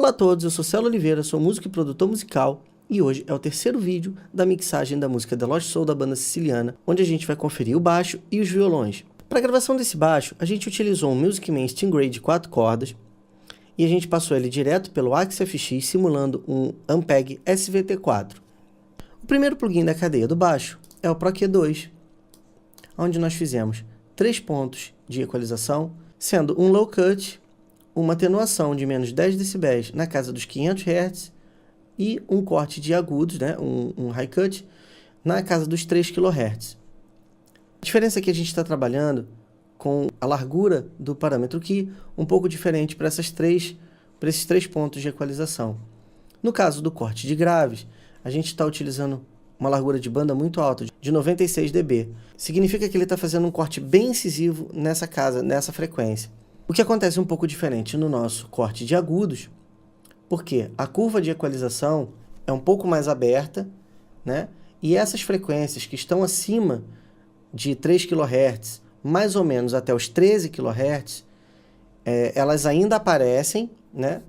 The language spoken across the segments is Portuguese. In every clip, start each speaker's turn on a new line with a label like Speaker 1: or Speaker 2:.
Speaker 1: Olá a todos, eu sou Celo Oliveira, sou músico e produtor musical e hoje é o terceiro vídeo da mixagem da música The Lost Soul da banda siciliana, onde a gente vai conferir o baixo e os violões. Para a gravação desse baixo, a gente utilizou um Music Man Stingray de 4 cordas e a gente passou ele direto pelo Axe FX simulando um Ampeg SVT4. O primeiro plugin da cadeia do baixo é o Pro Q2, onde nós fizemos 3 pontos de equalização, sendo um low cut, uma atenuação de menos 10 dB na casa dos 500 Hz e um corte de agudos, né, um high cut, na casa dos 3 kHz. A diferença é que a gente está trabalhando com a largura do parâmetro Key um pouco diferente para esses três pontos de equalização. No caso do corte de graves, a gente está utilizando uma largura de banda muito alta, de 96 dB. Significa que ele está fazendo um corte bem incisivo nessa casa, nessa frequência. O que acontece um pouco diferente no nosso corte de agudos, porque a curva de equalização é um pouco mais aberta, né? E essas frequências que estão acima de 3 kHz, mais ou menos até os 13 kHz, elas ainda aparecem, né?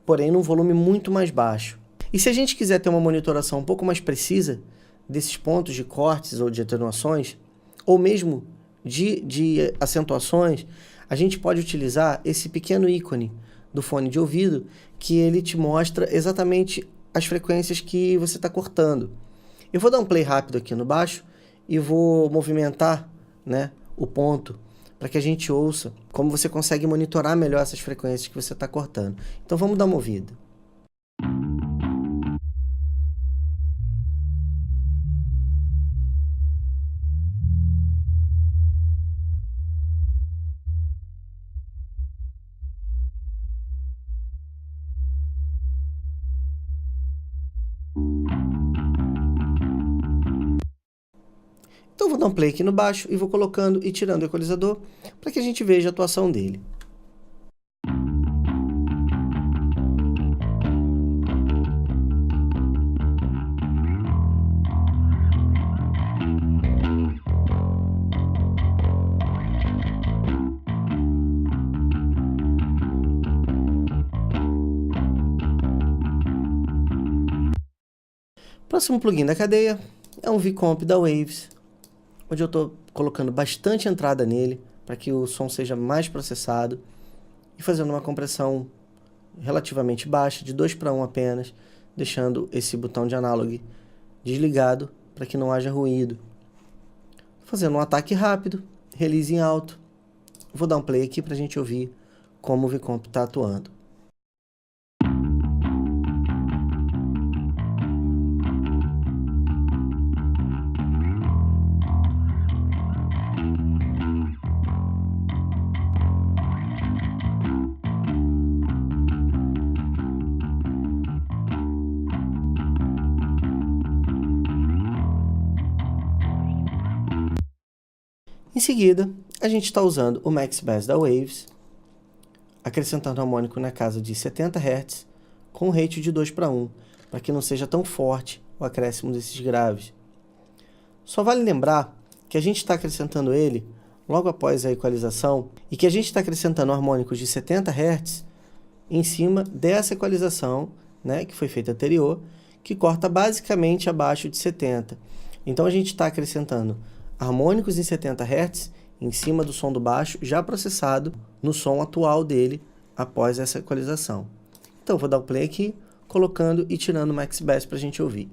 Speaker 1: Porém num volume muito mais baixo. E se a gente quiser ter uma monitoração um pouco mais precisa desses pontos de cortes ou de atenuações, ou mesmo de acentuações, a gente pode utilizar esse pequeno ícone do fone de ouvido, que ele te mostra exatamente as frequências que você está cortando. Eu vou dar um play rápido aqui no baixo e vou movimentar, né, o ponto para que a gente ouça como você consegue monitorar melhor essas frequências que você está cortando. Então vamos dar uma ouvida. Então vou dar um play aqui no baixo e vou colocando e tirando o equalizador para que a gente veja a atuação dele. Próximo plugin da cadeia é um V-Comp da Waves, onde eu estou colocando bastante entrada nele para que o som seja mais processado e fazendo uma compressão relativamente baixa, de 2:1 apenas, deixando esse botão de analog desligado para que não haja ruído. Fazendo um ataque rápido, release em alto. Vou dar um play aqui para a gente ouvir como o V-Comp está atuando. Em seguida, a gente está usando o Max Bass da Waves, acrescentando harmônico na casa de 70 Hz, com um ratio de 2:1, para que não seja tão forte o acréscimo desses graves. Só vale lembrar que a gente está acrescentando ele logo após a equalização e que a gente está acrescentando harmônicos de 70 Hz em cima dessa equalização, né, que foi feita anterior, que corta basicamente abaixo de 70. Então a gente está acrescentando harmônicos em 70 Hz em cima do som do baixo, já processado no som atual dele após essa equalização. Então vou dar o play aqui, colocando e tirando o Max Bass para a gente ouvir.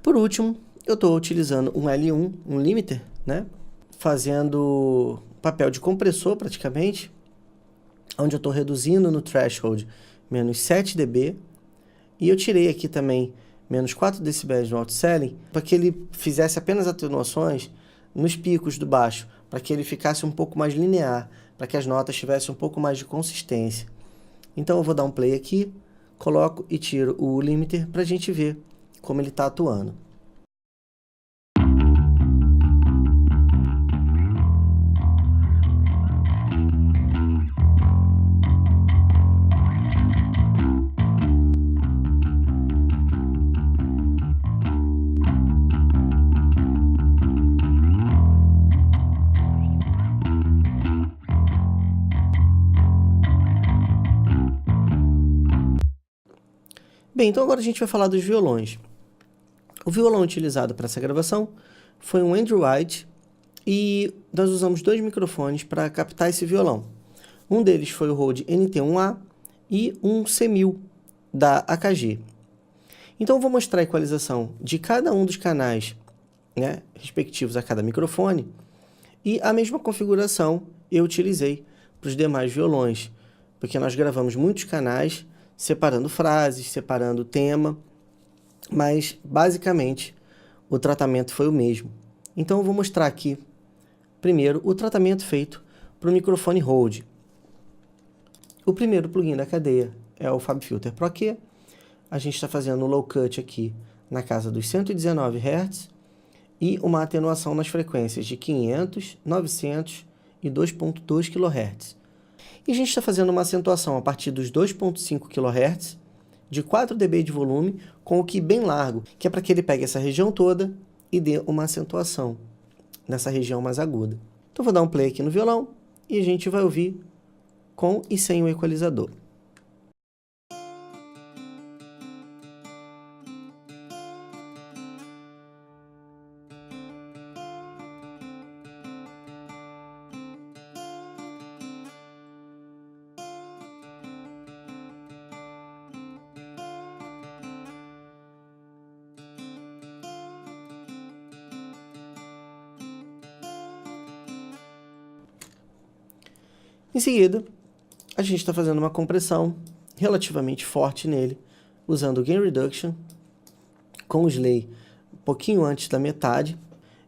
Speaker 1: Por último, eu estou utilizando um L1, um limiter, né? Fazendo papel de compressor praticamente, onde eu estou reduzindo no threshold menos 7 dB, e eu tirei aqui também menos 4 dB no outselling, para que ele fizesse apenas atenuações nos picos do baixo, para que ele ficasse um pouco mais linear, para que as notas tivessem um pouco mais de consistência. Então eu vou dar um play aqui, coloco e tiro o limiter para a gente ver como ele está atuando. Bem, então agora a gente vai falar dos violões. O violão utilizado para essa gravação foi um Andrew White e nós usamos dois microfones para captar esse violão. Um deles foi o Rode NT1A e um C1000 da AKG. Então eu vou mostrar a equalização de cada um dos canais, né, respectivos a cada microfone, e a mesma configuração eu utilizei para os demais violões, porque nós gravamos muitos canais, separando frases, separando tema, mas basicamente o tratamento foi o mesmo. Então eu vou mostrar aqui, primeiro, o tratamento feito para o microfone Rode. O primeiro plugin da cadeia é o FabFilter Pro Q. A gente está fazendo um low cut aqui na casa dos 119 Hz e uma atenuação nas frequências de 500, 900 e 2.2 kHz. E a gente está fazendo uma acentuação a partir dos 2.5 kHz, de 4 dB de volume, com o Ki bem largo, que é para que ele pegue essa região toda e dê uma acentuação nessa região mais aguda. Então vou dar um play aqui no violão e a gente vai ouvir com e sem o equalizador. Em seguida, a gente está fazendo uma compressão relativamente forte nele, usando o Gain Reduction, com o Slay um pouquinho antes da metade.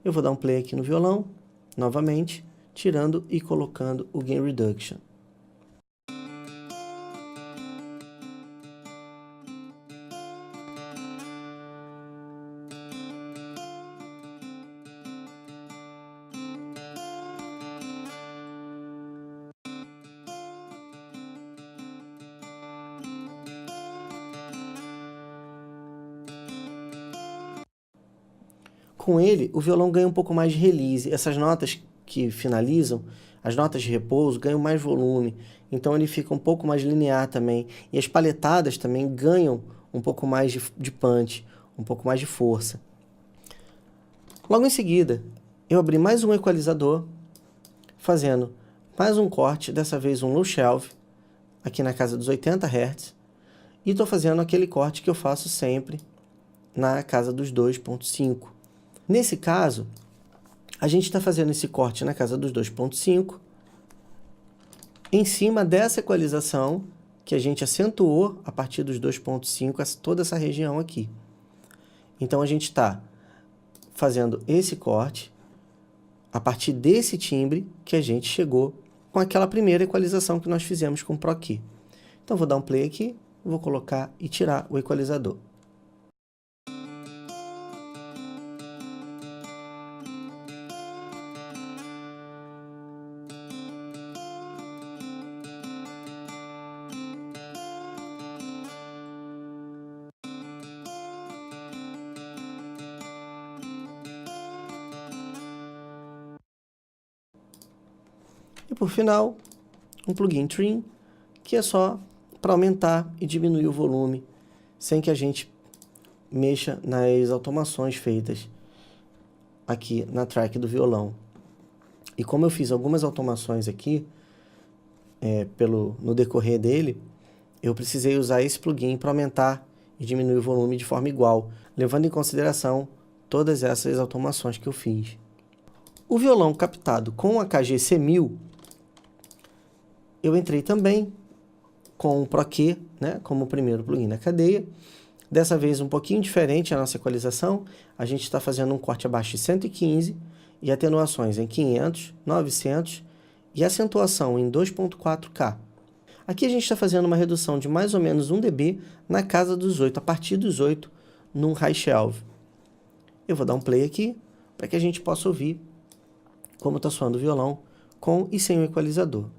Speaker 1: Eu vou dar um play aqui no violão, novamente, tirando e colocando o Gain Reduction. Com ele, o violão ganha um pouco mais de release. Essas notas que finalizam, as notas de repouso, ganham mais volume. Então ele fica um pouco mais linear também. E as palhetadas também ganham um pouco mais de punch, um pouco mais de força. Logo em seguida, eu abri mais um equalizador, fazendo mais um corte, dessa vez um low shelf, aqui na casa dos 80 Hz. E estou fazendo aquele corte que eu faço sempre na casa dos 2.5. Nesse caso, a gente está fazendo esse corte na casa dos 2.5, em cima dessa equalização que a gente acentuou a partir dos 2.5, toda essa região aqui. Então a gente está fazendo esse corte a partir desse timbre que a gente chegou com aquela primeira equalização que nós fizemos com o Pro Key. Então vou dar um play aqui, vou colocar e tirar o equalizador. E por final, um plugin Trim, que é só para aumentar e diminuir o volume, sem que a gente mexa nas automações feitas aqui na track do violão. E como eu fiz algumas automações aqui, no decorrer dele, eu precisei usar esse plugin para aumentar e diminuir o volume de forma igual, levando em consideração todas essas automações que eu fiz. O violão captado com a AKG C1000, eu entrei também com o Pro Q, né, como o primeiro plugin da cadeia. Dessa vez um pouquinho diferente a nossa equalização, a gente está fazendo um corte abaixo de 115 e atenuações em 500, 900 e acentuação em 2.4K. Aqui a gente está fazendo uma redução de mais ou menos 1 dB na casa dos 8, a partir dos 8 num high shelf. Eu vou dar um play aqui para que a gente possa ouvir como está soando o violão com e sem o equalizador.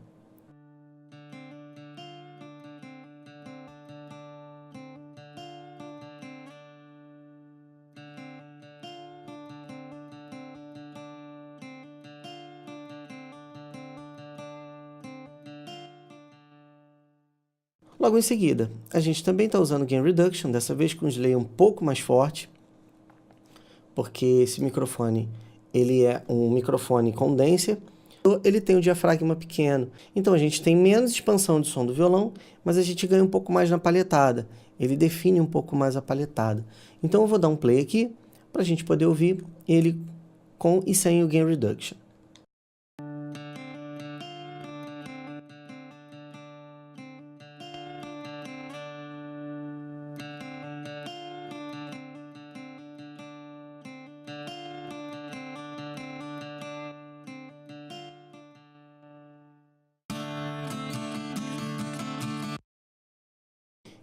Speaker 1: Logo em seguida, a gente também está usando Gain Reduction, dessa vez com um delay um pouco mais forte, porque esse microfone ele é um microfone condenser, ele tem um diafragma pequeno, então a gente tem menos expansão de som do violão, mas a gente ganha um pouco mais na palhetada, ele define um pouco mais a palhetada. Então eu vou dar um play aqui, para a gente poder ouvir ele com e sem o Gain Reduction.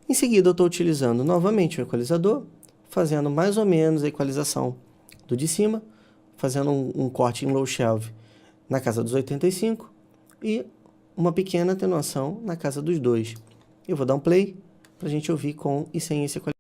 Speaker 1: Em seguida, eu estou utilizando novamente o equalizador, fazendo mais ou menos a equalização do de cima, fazendo um corte em low shelf na casa dos 85 e uma pequena atenuação na casa dos 2. Eu vou dar um play para a gente ouvir com e sem esse equalizador.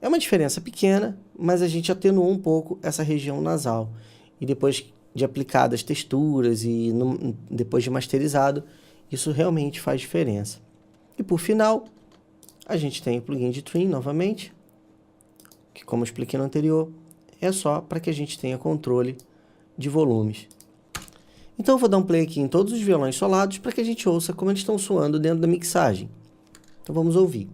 Speaker 1: É uma diferença pequena, mas a gente atenuou um pouco essa região nasal. E depois de aplicadas texturas e depois de masterizado, isso realmente faz diferença. E por final, a gente tem o plugin de Trim novamente, que como eu expliquei no anterior, é só para que a gente tenha controle de volumes. Então eu vou dar um play aqui em todos os violões solados para que a gente ouça como eles estão soando dentro da mixagem. Então vamos ouvir.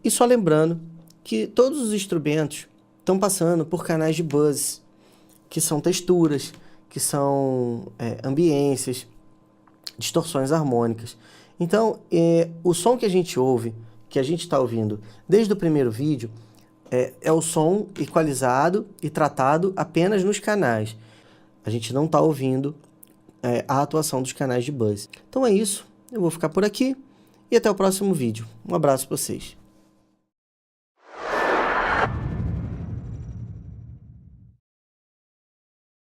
Speaker 1: E só lembrando que todos os instrumentos estão passando por canais de buzz, que são texturas, que são ambiências, distorções harmônicas. Então, o som que a gente ouve, que a gente está ouvindo desde o primeiro vídeo, é o som equalizado e tratado apenas nos canais. A gente não está ouvindo a atuação dos canais de buzz. Então é isso, eu vou ficar por aqui e até o próximo vídeo. Um abraço para vocês.